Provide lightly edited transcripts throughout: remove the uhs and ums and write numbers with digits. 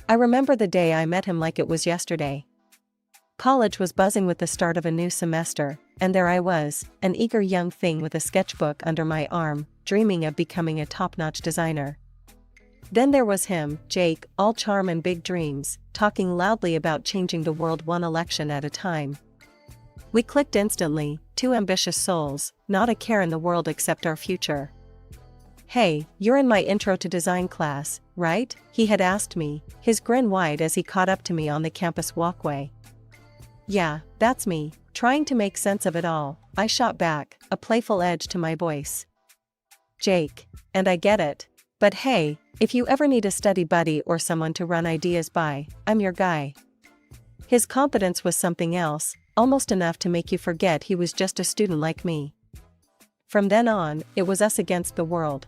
I remember the day I met him like it was yesterday. College was buzzing with the start of a new semester, and there I was, an eager young thing with a sketchbook under my arm, dreaming of becoming a top-notch designer. Then there was him, Jake, all charm and big dreams, talking loudly about changing the world one election at a time. We clicked instantly, two ambitious souls, not a care in the world except our future. "Hey, you're in my intro to design class, right?" he had asked me, his grin wide as he caught up to me on the campus walkway. "Yeah, that's me," trying to make sense of it all, I shot back, a playful edge to my voice. "Jake, and I get it. But hey, if you ever need a study buddy or someone to run ideas by, I'm your guy." His confidence was something else, almost enough to make you forget he was just a student like me. From then on, it was us against the world.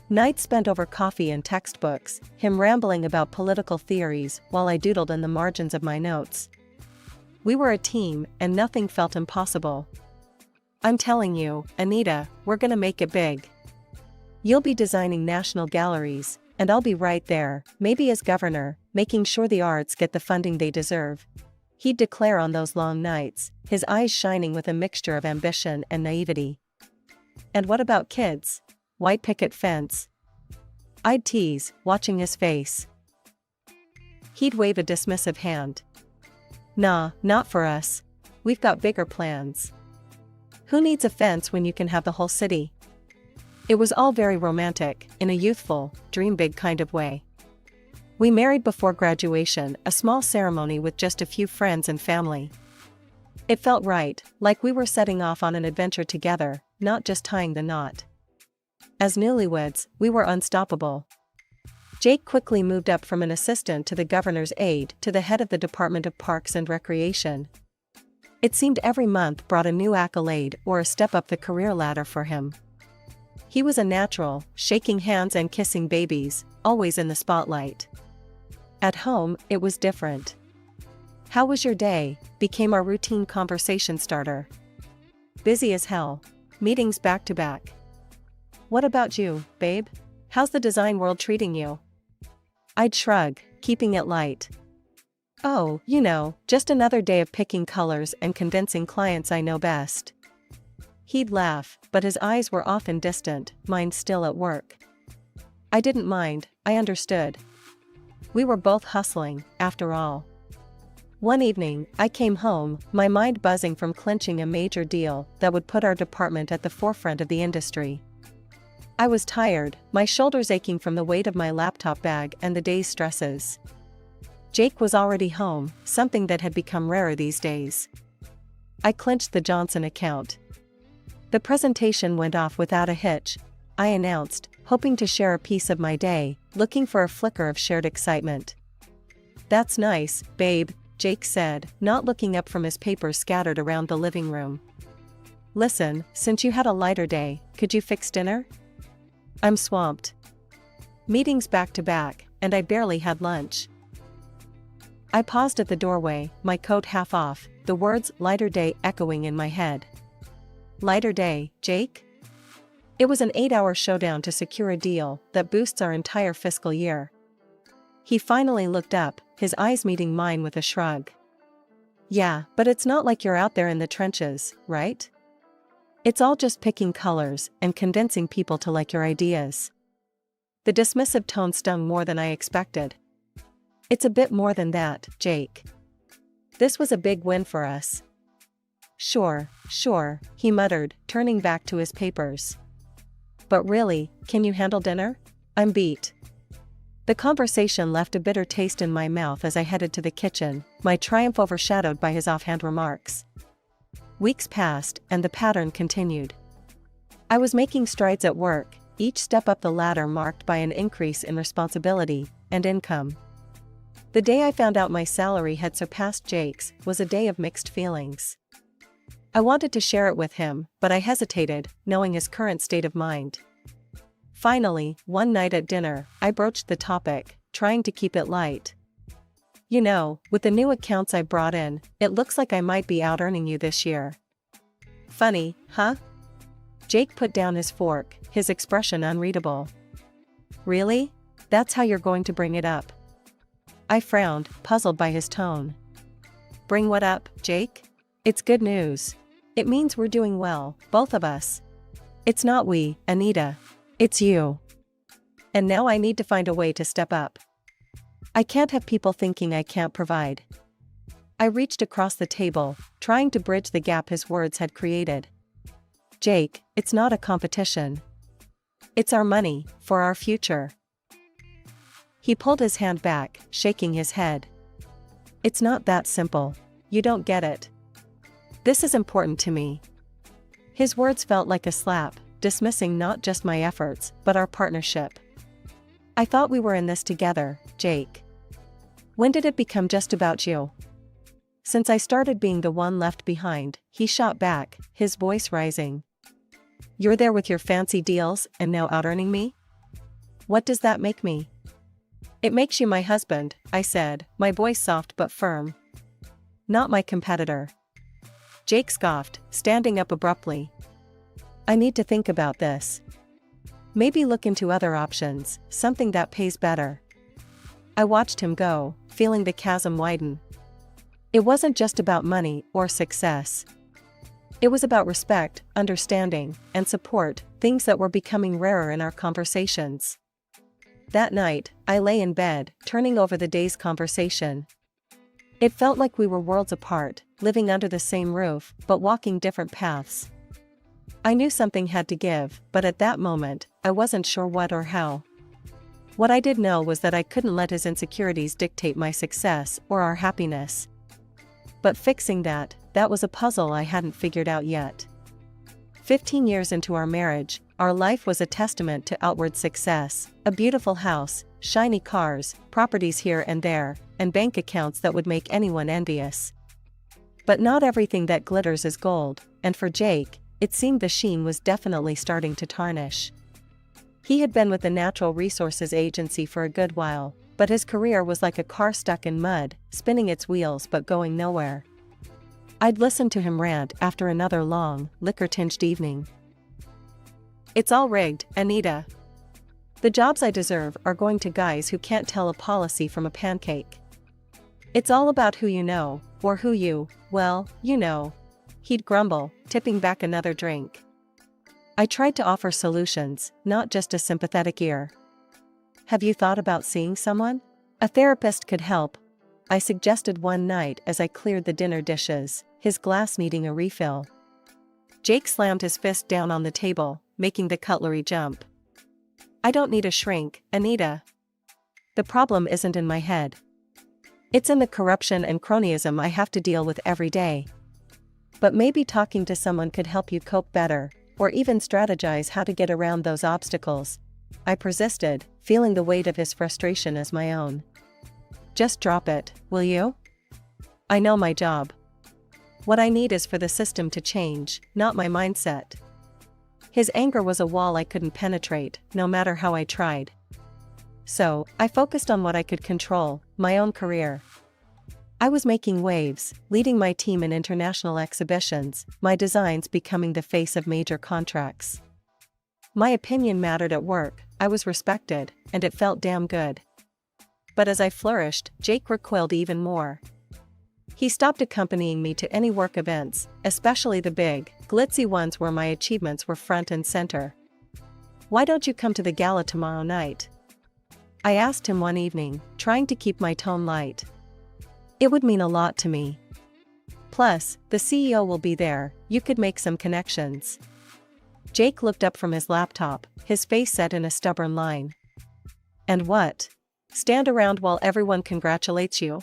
Nights spent over coffee and textbooks, him rambling about political theories while I doodled in the margins of my notes. We were a team, and nothing felt impossible. "I'm telling you, Anita, we're gonna make it big. You'll be designing national galleries, and I'll be right there, maybe as governor, making sure the arts get the funding they deserve," he'd declare on those long nights, his eyes shining with a mixture of ambition and naivety. "And what about kids? White picket fence?" I'd tease, watching his face. He'd wave a dismissive hand. "Nah, not for us. We've got bigger plans. Who needs a fence when you can have the whole city?" It was all very romantic, in a youthful, dream big kind of way. We married before graduation, a small ceremony with just a few friends and family. It felt right, like we were setting off on an adventure together, not just tying the knot. As newlyweds, we were unstoppable. Jake quickly moved up from an assistant to the governor's aide to the head of the Department of Parks and Recreation. It seemed every month brought a new accolade or a step up the career ladder for him. He was a natural, shaking hands and kissing babies, always in the spotlight. At home, it was different. "How was your day?" became our routine conversation starter. "Busy as hell. Meetings back to back." "What about you, babe? How's the design world treating you?" I'd shrug, keeping it light. "Oh, you know, just another day of picking colors and convincing clients I know best." He'd laugh, but his eyes were often distant, mine still at work. I didn't mind, I understood. We were both hustling, after all. One evening, I came home, my mind buzzing from clinching a major deal that would put our department at the forefront of the industry. I was tired, my shoulders aching from the weight of my laptop bag and the day's stresses. Jake was already home, something that had become rarer these days. I clinched the Johnson account. The presentation went off without a hitch, I announced, hoping to share a piece of my day, looking for a flicker of shared excitement. "That's nice, babe," Jake said, not looking up from his papers scattered around the living room. "Listen, since you had a lighter day, could you fix dinner? I'm swamped. Meetings back to back, and I barely had lunch." I paused at the doorway, my coat half off, the words "lighter day" echoing in my head. Lighter day, Jake? It was an 8-hour showdown to secure a deal that boosts our entire fiscal year. He finally looked up, his eyes meeting mine with a shrug. "Yeah, but it's not like you're out there in the trenches, right? It's all just picking colors and convincing people to like your ideas." The dismissive tone stung more than I expected. "It's a bit more than that, Jake. This was a big win for us." Sure, he muttered, turning back to his papers. "But really, can you handle dinner? I'm beat." The conversation left a bitter taste in my mouth as I headed to the kitchen, my triumph overshadowed by his offhand remarks. Weeks passed, and the pattern continued. I was making strides at work, each step up the ladder marked by an increase in responsibility and income. The day I found out my salary had surpassed Jake's was a day of mixed feelings. I wanted to share it with him, but I hesitated, knowing his current state of mind. Finally, one night at dinner, I broached the topic, trying to keep it light. "You know, with the new accounts I brought in, it looks like I might be out-earning you this year." "Funny, huh?" Jake put down his fork, his expression unreadable. "Really? That's how you're going to bring it up?" I frowned, puzzled by his tone. Bring what up, Jake? It's good news. It means we're doing well, both of us. It's not we, Anita. It's you. And now I need to find a way to step up. I can't have people thinking I can't provide. I reached across the table, trying to bridge the gap his words had created. Jake, it's not a competition. It's our money, for our future. He pulled his hand back, shaking his head. It's not that simple. You don't get it. This is important to me. His words felt like a slap, dismissing not just my efforts, but our partnership. I thought we were in this together, Jake. When did it become just about you? Since I started being the one left behind, he shot back, his voice rising. You're there with your fancy deals and now out-earning me? What does that make me? It makes you my husband, I said, my voice soft but firm. Not my competitor. Jake scoffed, standing up abruptly. I need to think about this. Maybe look into other options, something that pays better. I watched him go, feeling the chasm widen. It wasn't just about money or success. It was about respect, understanding, and support, things that were becoming rarer in our conversations. That night, I lay in bed, turning over the day's conversation. It felt like we were worlds apart, living under the same roof, but walking different paths. I knew something had to give, but at that moment, I wasn't sure what or how. What I did know was that I couldn't let his insecurities dictate my success or our happiness. But fixing that was a puzzle I hadn't figured out yet. 15 years into our marriage, our life was a testament to outward success, a beautiful house, shiny cars, properties here and there, and bank accounts that would make anyone envious. But not everything that glitters is gold, and for Jake, it seemed the sheen was definitely starting to tarnish. He had been with the Natural Resources Agency for a good while, but his career was like a car stuck in mud, spinning its wheels but going nowhere. I'd listened to him rant after another long, liquor-tinged evening. It's all rigged, Anita. The jobs I deserve are going to guys who can't tell a policy from a pancake. It's all about who you know, or who you, well, you know. He'd grumble, tipping back another drink. I tried to offer solutions, not just a sympathetic ear. Have you thought about seeing someone? A therapist could help, I suggested one night as I cleared the dinner dishes, his glass needing a refill. Jake slammed his fist down on the table, making the cutlery jump. I don't need a shrink, Anita. The problem isn't in my head. It's in the corruption and cronyism I have to deal with every day. But maybe talking to someone could help you cope better, or even strategize how to get around those obstacles. I persisted, feeling the weight of his frustration as my own. Just drop it, will you? I know my job. What I need is for the system to change, not my mindset. His anger was a wall I couldn't penetrate, no matter how I tried. So, I focused on what I could control, my own career. I was making waves, leading my team in international exhibitions, my designs becoming the face of major contracts. My opinion mattered at work, I was respected, and it felt damn good. But as I flourished, Jake recoiled even more. He stopped accompanying me to any work events, especially the big, glitzy ones where my achievements were front and center. Why don't you come to the gala tomorrow night? I asked him one evening, trying to keep my tone light. It would mean a lot to me. Plus, the CEO will be there, you could make some connections. Jake looked up from his laptop, his face set in a stubborn line. And what? Stand around while everyone congratulates you?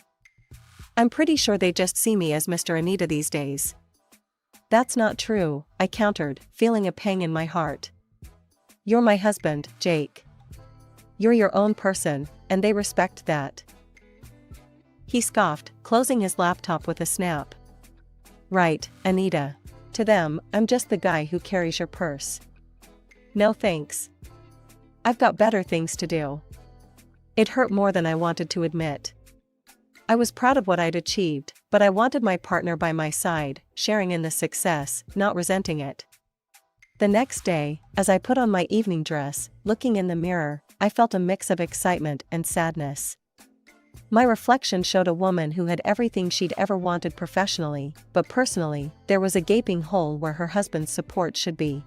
I'm pretty sure they just see me as Mr. Anita these days. That's not true, I countered, feeling a pang in my heart. You're my husband, Jake. You're your own person, and they respect that. He scoffed, closing his laptop with a snap. Right, Anita. To them, I'm just the guy who carries your purse. No thanks. I've got better things to do. It hurt more than I wanted to admit. I was proud of what I'd achieved, but I wanted my partner by my side, sharing in the success, not resenting it. The next day, as I put on my evening dress, looking in the mirror, I felt a mix of excitement and sadness. My reflection showed a woman who had everything she'd ever wanted professionally, but personally, there was a gaping hole where her husband's support should be.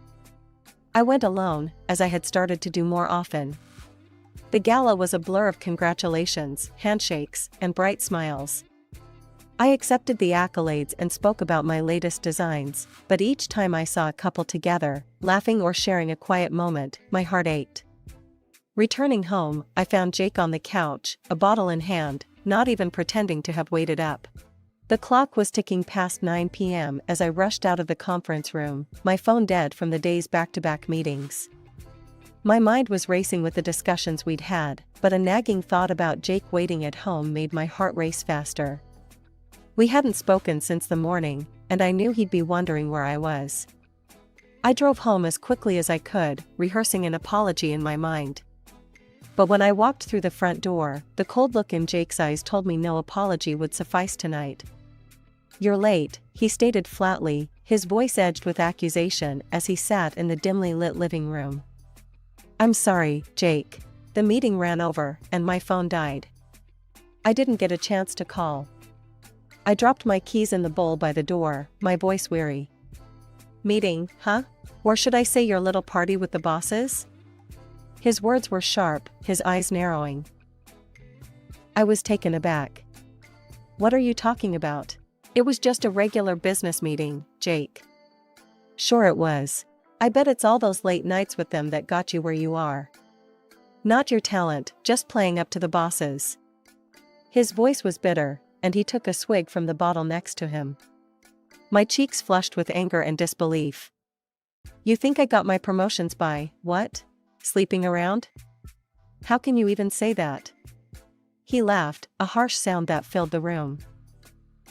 I went alone, as I had started to do more often. The gala was a blur of congratulations, handshakes, and bright smiles. I accepted the accolades and spoke about my latest designs, but each time I saw a couple together, laughing or sharing a quiet moment, my heart ached. Returning home, I found Jake on the couch, a bottle in hand, not even pretending to have waited up. The clock was ticking past 9 p.m. as I rushed out of the conference room, my phone dead from the day's back-to-back meetings. My mind was racing with the discussions we'd had, but a nagging thought about Jake waiting at home made my heart race faster. We hadn't spoken since the morning, and I knew he'd be wondering where I was. I drove home as quickly as I could, rehearsing an apology in my mind. But when I walked through the front door, the cold look in Jake's eyes told me no apology would suffice tonight. "You're late," he stated flatly, his voice edged with accusation as he sat in the dimly lit living room. "I'm sorry, Jake. The meeting ran over, and my phone died. I didn't get a chance to call." I dropped my keys in the bowl by the door, my voice weary. "Meeting, huh? Or should I say your little party with the bosses?" His words were sharp, his eyes narrowing. I was taken aback. "What are you talking about? It was just a regular business meeting, Jake." "Sure it was. I bet it's all those late nights with them that got you where you are. Not your talent, just playing up to the bosses." His voice was bitter, and he took a swig from the bottle next to him. My cheeks flushed with anger and disbelief. "You think I got my promotions by, what? Sleeping around? How can you even say that?" He laughed, a harsh sound that filled the room.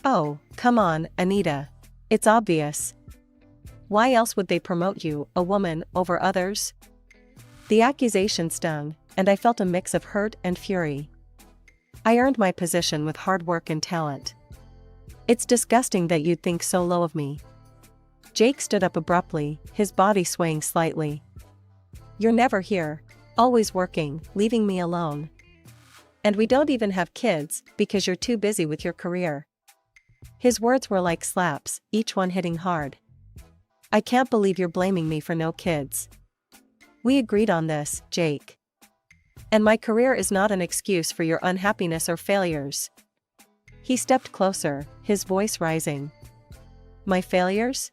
"Oh, come on, Anita. It's obvious. Why else would they promote you, a woman, over others?" The accusation stung, and I felt a mix of hurt and fury. I earned my position with hard work and talent. It's disgusting that you'd think so low of me. Jake stood up abruptly, his body swaying slightly. "You're never here. Always working, leaving me alone. And we don't even have kids, because you're too busy with your career." His words were like slaps, each one hitting hard. "I can't believe you're blaming me for no kids. We agreed on this, Jake. And my career is not an excuse for your unhappiness or failures." He stepped closer, his voice rising. "My failures?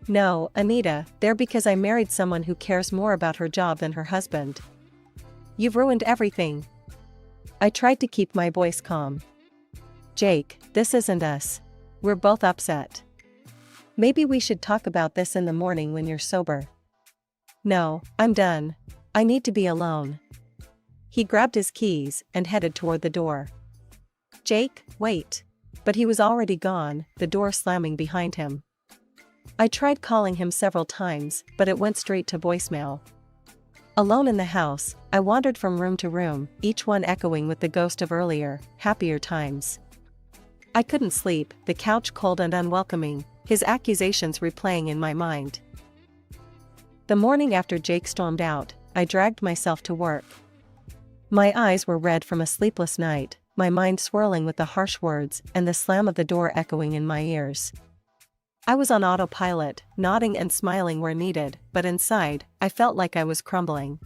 No, Anita, they're because I married someone who cares more about her job than her husband. You've ruined everything." I tried to keep my voice calm. "Jake, this isn't us. We're both upset. Maybe we should talk about this in the morning when you're sober." "No, I'm done. I need to be alone." He grabbed his keys and headed toward the door. "Jake, wait." But he was already gone, the door slamming behind him. I tried calling him several times, but it went straight to voicemail. Alone in the house, I wandered from room to room, each one echoing with the ghost of earlier, happier times. I couldn't sleep, the couch cold and unwelcoming, his accusations replaying in my mind. The morning after Jake stormed out, I dragged myself to work. My eyes were red from a sleepless night, my mind swirling with the harsh words and the slam of the door echoing in my ears. I was on autopilot, nodding and smiling where needed, but inside, I felt like I was crumbling.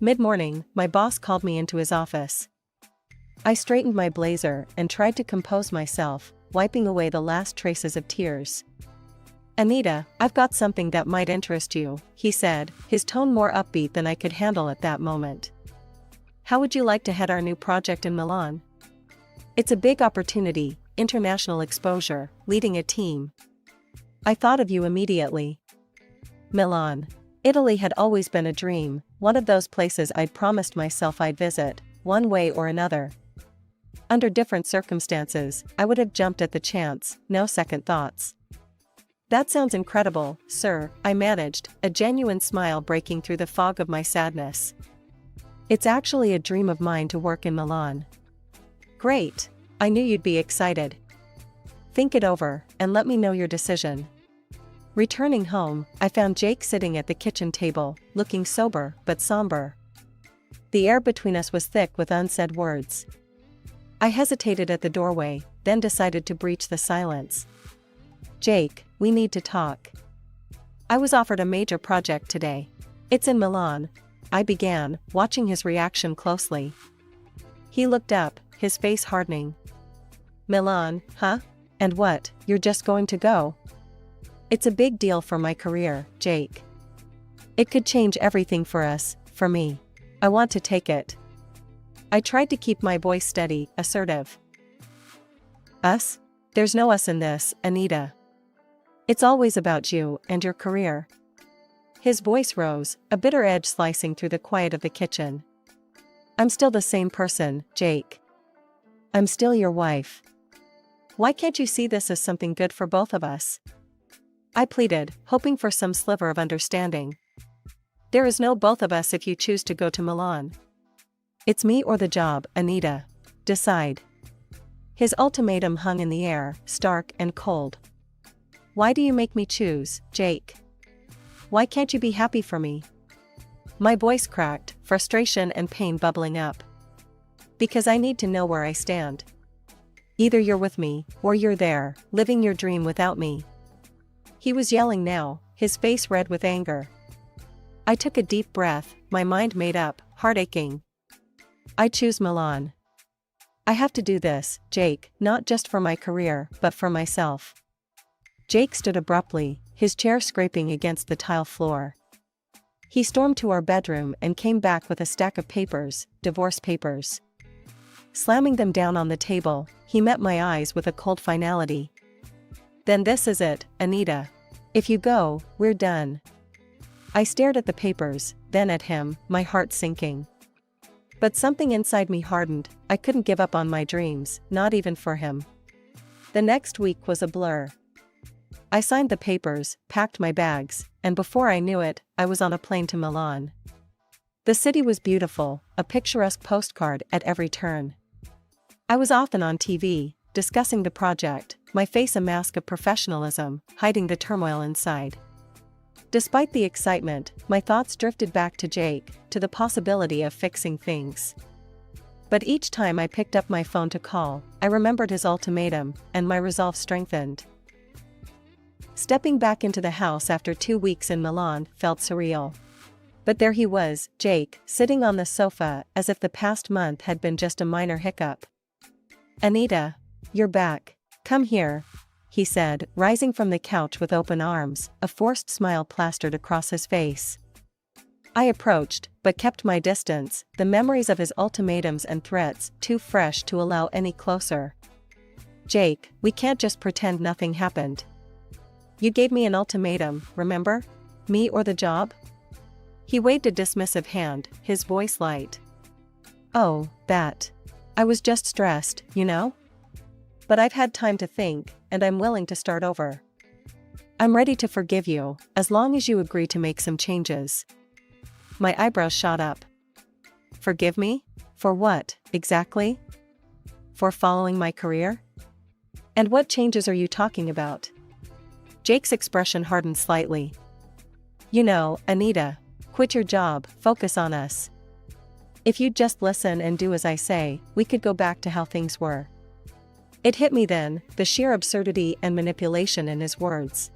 Mid-morning, my boss called me into his office. I straightened my blazer and tried to compose myself, wiping away the last traces of tears. "Anita, I've got something that might interest you," he said, his tone more upbeat than I could handle at that moment. "How would you like to head our new project in Milan? It's a big opportunity, international exposure, leading a team." I thought of you immediately. Milan. Italy had always been a dream, one of those places I'd promised myself I'd visit, one way or another. Under different circumstances, I would have jumped at the chance, no second thoughts. "That sounds incredible, sir," I managed, a genuine smile breaking through the fog of my sadness. "It's actually a dream of mine to work in Milan." "Great. I knew you'd be excited. Think it over, and let me know your decision." Returning home, I found Jake sitting at the kitchen table, looking sober but somber. The air between us was thick with unsaid words. I hesitated at the doorway, then decided to breach the silence. Jake, we need to talk. I was offered a major project today. It's in Milan, I began, watching his reaction closely. He looked up, his face hardening. Milan, huh? And what, you're just going to go? It's a big deal for my career, Jake. It could change everything for us, for me. I want to take it. I tried to keep my voice steady, assertive. Us? There's no us in this, Anita. It's always about you and your career. His voice rose, a bitter edge slicing through the quiet of the kitchen. I'm still the same person, Jake. I'm still your wife. Why can't you see this as something good for both of us? I pleaded, hoping for some sliver of understanding. There is no both of us if you choose to go to Milan. It's me or the job, Anita. Decide. His ultimatum hung in the air, stark and cold. Why do you make me choose, Jake? Why can't you be happy for me? My voice cracked, frustration and pain bubbling up. Because I need to know where I stand. Either you're with me, or you're there, living your dream without me. He was yelling now, his face red with anger. I took a deep breath, my mind made up, heart aching. I choose Milan. I have to do this, Jake, not just for my career, but for myself. Jake stood abruptly, his chair scraping against the tile floor. He stormed to our bedroom and came back with a stack of papers, divorce papers. Slamming them down on the table, he met my eyes with a cold finality. Then this is it, Anita. If you go, we're done. I stared at the papers, then at him, my heart sinking. But something inside me hardened. I couldn't give up on my dreams, not even for him. The next week was a blur. I signed the papers, packed my bags, and before I knew it, I was on a plane to Milan. The city was beautiful, a picturesque postcard at every turn. I was often on TV, discussing the project, my face a mask of professionalism, hiding the turmoil inside. Despite the excitement, my thoughts drifted back to Jake, to the possibility of fixing things. But each time I picked up my phone to call, I remembered his ultimatum, and my resolve strengthened. Stepping back into the house after 2 weeks in Milan felt surreal. But there he was, Jake, sitting on the sofa as if the past month had been just a minor hiccup. Anita, you're back. Come here, he said, rising from the couch with open arms, a forced smile plastered across his face. I approached, but kept my distance, the memories of his ultimatums and threats too fresh to allow any closer. Jake, we can't just pretend nothing happened. You gave me an ultimatum, remember? Me or the job? He waved a dismissive hand, his voice light. Oh, that. I was just stressed, you know? But I've had time to think, and I'm willing to start over. I'm ready to forgive you, as long as you agree to make some changes. My eyebrows shot up. Forgive me? For what, exactly? For following my career? And what changes are you talking about? Jake's expression hardened slightly. You know, Anita, quit your job, focus on us. If you'd just listen and do as I say, we could go back to how things were. It hit me then, the sheer absurdity and manipulation in his words.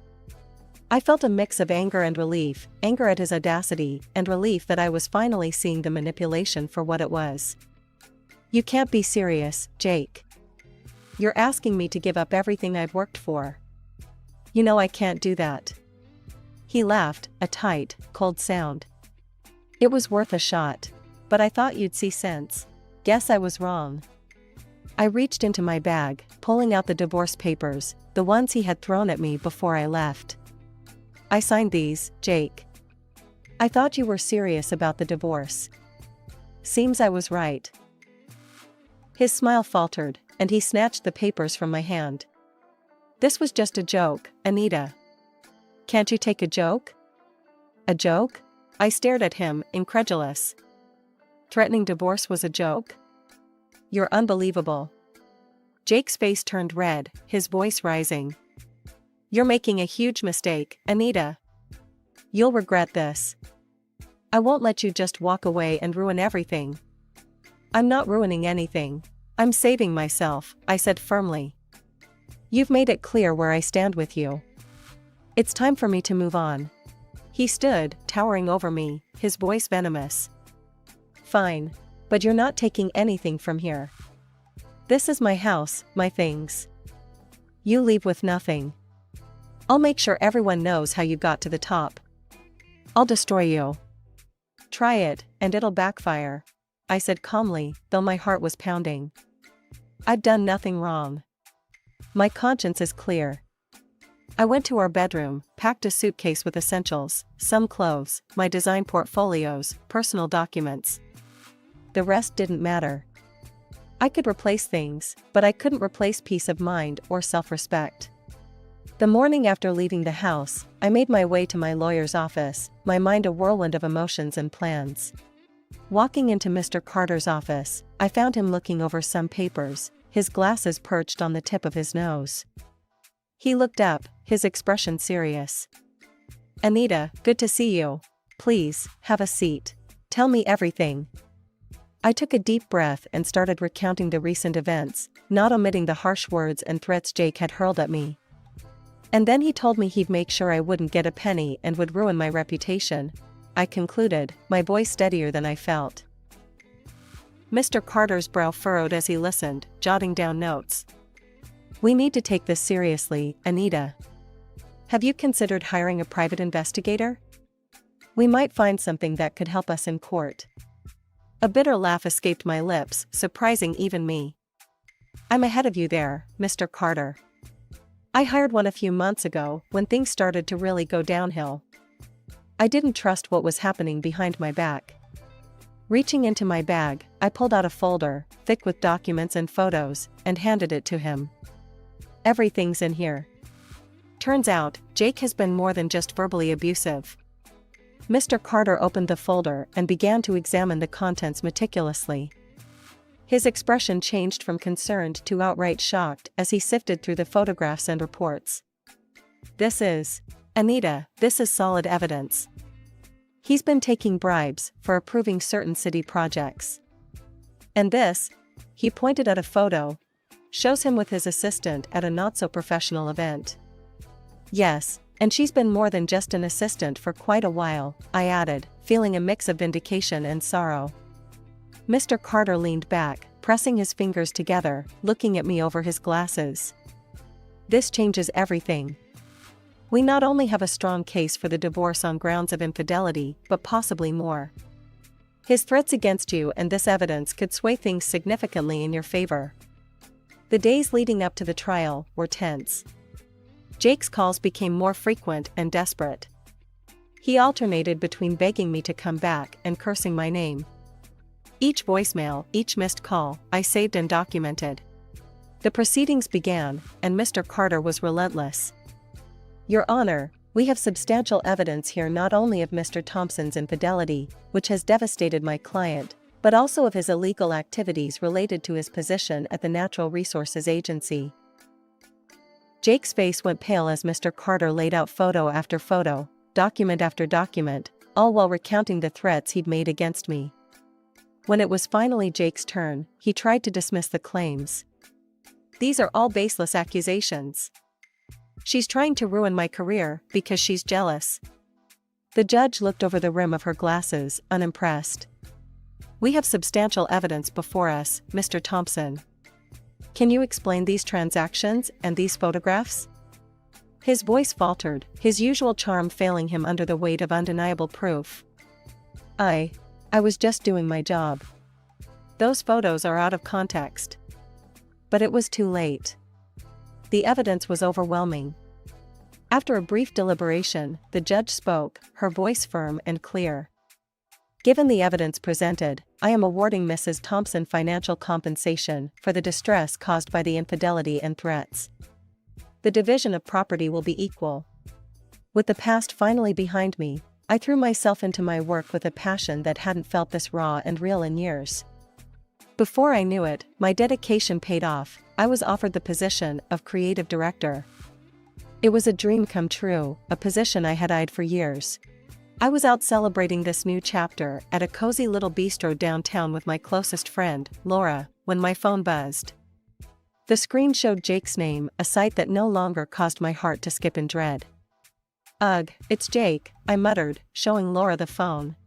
I felt a mix of anger and relief, anger at his audacity, and relief that I was finally seeing the manipulation for what it was. You can't be serious, Jake. You're asking me to give up everything I've worked for. You know I can't do that. He laughed, a tight, cold sound. It was worth a shot. But I thought you'd see sense. Guess I was wrong. I reached into my bag, pulling out the divorce papers, the ones he had thrown at me before I left. I signed these, Jake. I thought you were serious about the divorce. Seems I was right. His smile faltered, and he snatched the papers from my hand. This was just a joke, Anita. Can't you take a joke? A joke? I stared at him, incredulous. Threatening divorce was a joke? You're unbelievable. Jake's face turned red, his voice rising. You're making a huge mistake, Anita. You'll regret this. I won't let you just walk away and ruin everything. I'm not ruining anything. I'm saving myself, I said firmly. You've made it clear where I stand with you. It's time for me to move on. He stood, towering over me, his voice venomous. Fine. But you're not taking anything from here. This is my house, my things. You leave with nothing. I'll make sure everyone knows how you got to the top. I'll destroy you. Try it, and it'll backfire, I said calmly, though my heart was pounding. I've done nothing wrong. My conscience is clear. I went to our bedroom, packed a suitcase with essentials, some clothes, my design portfolios, personal documents. The rest didn't matter. I could replace things, but I couldn't replace peace of mind or self-respect. The morning after leaving the house, I made my way to my lawyer's office, my mind a whirlwind of emotions and plans. Walking into Mr. Carter's office, I found him looking over some papers, his glasses perched on the tip of his nose. He looked up, his expression serious. Anita, good to see you. Please, have a seat. Tell me everything. I took a deep breath and started recounting the recent events, not omitting the harsh words and threats Jake had hurled at me. And then he told me he'd make sure I wouldn't get a penny and would ruin my reputation, I concluded, my voice steadier than I felt. Mr. Carter's brow furrowed as he listened, jotting down notes. We need to take this seriously, Anita. Have you considered hiring a private investigator? We might find something that could help us in court. A bitter laugh escaped my lips, surprising even me. I'm ahead of you there, Mr. Carter. I hired one a few months ago, when things started to really go downhill. I didn't trust what was happening behind my back. Reaching into my bag, I pulled out a folder, thick with documents and photos, and handed it to him. Everything's in here. Turns out, Jake has been more than just verbally abusive. Mr. Carter opened the folder and began to examine the contents meticulously. His expression changed from concerned to outright shocked as he sifted through the photographs and reports. Anita, this is solid evidence. He's been taking bribes for approving certain city projects. And this, he pointed at a photo, shows him with his assistant at a not-so-professional event. Yes. And she's been more than just an assistant for quite a while, I added, feeling a mix of vindication and sorrow. Mr. Carter leaned back, pressing his fingers together, looking at me over his glasses. This changes everything. We not only have a strong case for the divorce on grounds of infidelity, but possibly more. His threats against you and this evidence could sway things significantly in your favor. The days leading up to the trial were tense. Jake's calls became more frequent and desperate. He alternated between begging me to come back and cursing my name. Each voicemail, each missed call, I saved and documented. The proceedings began, and Mr. Carter was relentless. Your Honor, we have substantial evidence here not only of Mr. Thompson's infidelity, which has devastated my client, but also of his illegal activities related to his position at the Natural Resources Agency. Jake's face went pale as Mr. Carter laid out photo after photo, document after document, all while recounting the threats he'd made against me. When it was finally Jake's turn, he tried to dismiss the claims. These are all baseless accusations. She's trying to ruin my career because she's jealous. The judge looked over the rim of her glasses, unimpressed. We have substantial evidence before us, Mr. Thompson. Can you explain these transactions and these photographs? His voice faltered, his usual charm failing him under the weight of undeniable proof. I was just doing my job. Those photos are out of context. But it was too late. The evidence was overwhelming. After a brief deliberation, the judge spoke, her voice firm and clear. Given the evidence presented, I am awarding Mrs. Thompson financial compensation for the distress caused by the infidelity and threats. The division of property will be equal. With the past finally behind me, I threw myself into my work with a passion that hadn't felt this raw and real in years. Before I knew it, my dedication paid off. I was offered the position of creative director. It was a dream come true, a position I had eyed for years. I was out celebrating this new chapter at a cozy little bistro downtown with my closest friend, Laura, when my phone buzzed. The screen showed Jake's name, a sight that no longer caused my heart to skip in dread. "Ugh, it's Jake," I muttered, showing Laura the phone.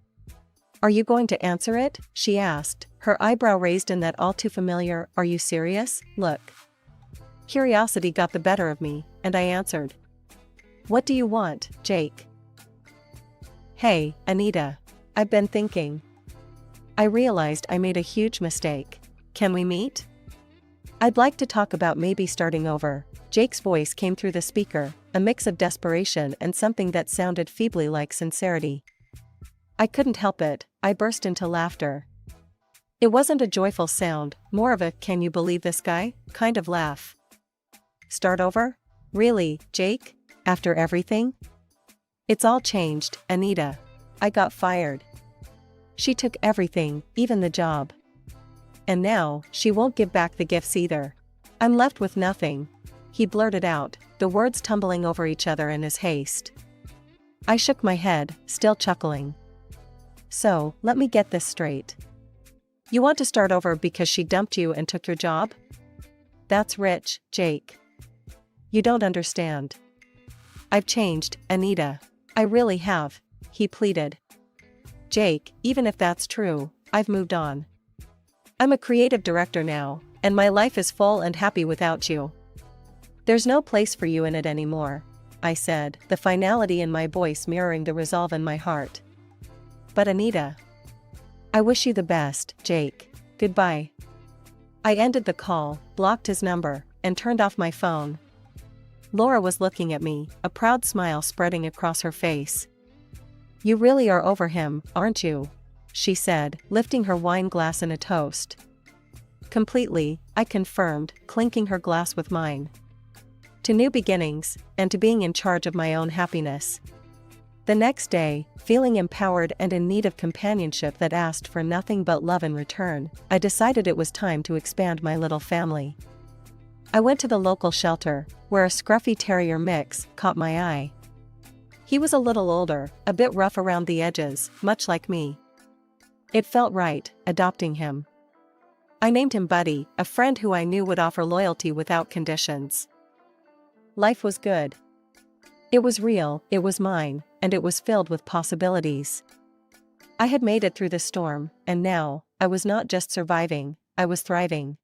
"Are you going to answer it?" she asked, her eyebrow raised in that all too familiar, "Are you serious?" look. Curiosity got the better of me, and I answered. "What do you want, Jake?" "Hey, Anita. I've been thinking. I realized I made a huge mistake. Can we meet? I'd like to talk about maybe starting over." Jake's voice came through the speaker, a mix of desperation and something that sounded feebly like sincerity. I couldn't help it, I burst into laughter. It wasn't a joyful sound, more of a "can you believe this guy" kind of laugh. "Start over? Really, Jake? After everything?" "It's all changed, Anita. I got fired. She took everything, even the job. And now, she won't give back the gifts either. I'm left with nothing." He blurted out, the words tumbling over each other in his haste. I shook my head, still chuckling. "So, let me get this straight. You want to start over because she dumped you and took your job? That's rich, Jake. You don't understand. I've changed, Anita. I really have," he pleaded. "Jake, even if that's true, I've moved on. I'm a creative director now, and my life is full and happy without you. There's no place for you in it anymore," I said, the finality in my voice mirroring the resolve in my heart. "But Anita, I wish you the best, Jake. Goodbye." I ended the call, blocked his number, and turned off my phone. Laura was looking at me, a proud smile spreading across her face. "You really are over him, aren't you?" she said, lifting her wine glass in a toast. "Completely," I confirmed, clinking her glass with mine. "To new beginnings, and to being in charge of my own happiness." The next day, feeling empowered and in need of companionship that asked for nothing but love in return, I decided it was time to expand my little family. I went to the local shelter, where a scruffy terrier mix caught my eye. He was a little older, a bit rough around the edges, much like me. It felt right, adopting him. I named him Buddy, a friend who I knew would offer loyalty without conditions. Life was good. It was real, it was mine, and it was filled with possibilities. I had made it through the storm, and now, I was not just surviving, I was thriving.